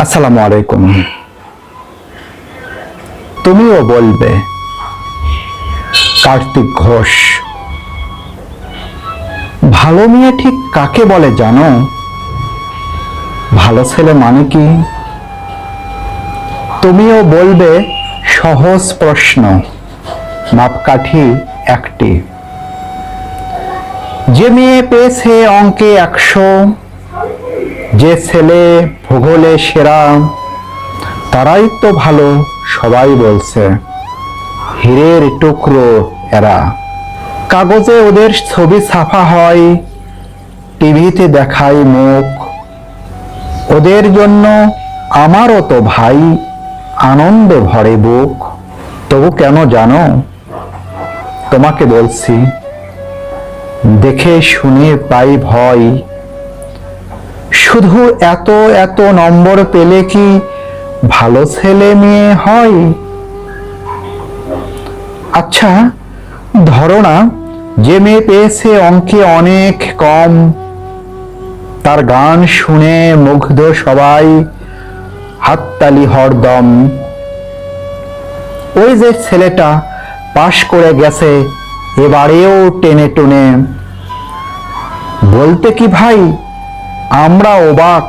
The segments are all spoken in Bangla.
আসসালামু আলাইকুম। তুমিও বলবে কার্তিক ঘোষ। ভালো মেয়ে ঠিক কাকে বলে জানো? ভালো ছেলে মানে কি? তুমিও বলবে সহজ প্রশ্ন, মাপকাঠি একটি। যে মেয়ে পেয়েছে অঙ্কে 100, যে ছেলে ভূগোলে সেরা, তারাই তো ভালো সবাই বলছে। হীরের টুকরো এরা। কাগজে ওদের ছবি ছাপা হয়, টিভিতে দেখায় মুখ। ওদের জন্য আমারও তো ভাই আনন্দে ভরে বুক। তবু কেন জানো? তোমাকে বলছি, দেখে শুনে পাই ভয়। শুধু এত এত নম্বর পেলে কি ভালো ছেলে মেয়ে হয়? আচ্ছা ধরো না, যে মেয়ে পেয়েছে অঙ্কে অনেক কম, তার গান শুনে মুগ্ধ সবাই, হাততালি হরদম। ওই যে ছেলেটা পাশ করে গেছে এবারেও টেনে টুনে, বলতে কি ভাই আমরা অবাক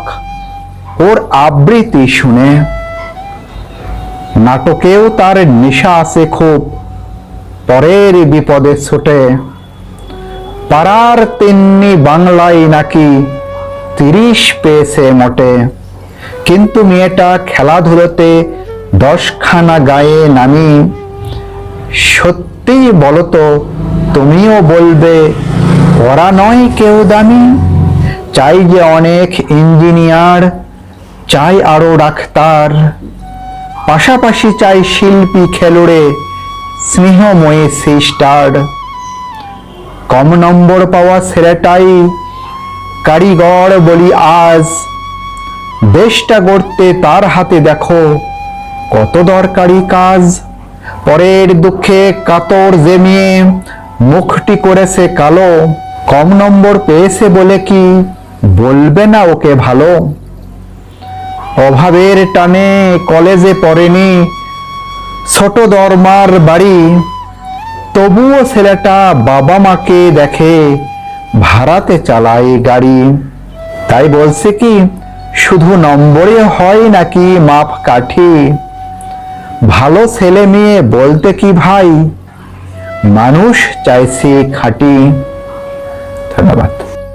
ওর আবৃত্তি শুনে। নাটকেও তার নেশা আছে খুব, পরের বিপদে ছোটে। পাড়ার তিন্নি বাংলায় নাকি 30 পেয়েছে মোটে। কিন্তু মেয়েটা খেলাধুলোতে 10খানা গায়ে নামি। সত্যি বলতো, তুমিও বলবে ওরা নয় কেউ দামি। চাই যে অনেক ইঞ্জিনিয়ার, চাই আরো ডাক্তার, পাশাপাশি চাই শিল্পী খেলুড়ে, স্নেহময়ী সিস্টার। কম নম্বর পাওয়া ছেলেটাই কারিগর বলি আজ। দেশটা গড়তে তার হাতে দেখো কত দরকারি কাজ। পরের দুঃখে কাতর যে মেয়ে মুখটি করেছে কালো, কম নম্বর পেয়েছে বলে কি বলবে না ওকে ভালো? অভাবের টানে কলেজে পড়েনি, ছোট দরমার বাড়ি, তবুও ছেলেটা বাবা মাকে দেখে ভাড়াতে চালায় গাড়ি। তাই বলছে কি শুধু নম্বরে হয় নাকি মাপকাঠি? ভালো ছেলে মেয়ে বলতে কি ভাই মানুষ চাইছে খাঁটি। ধন্যবাদ।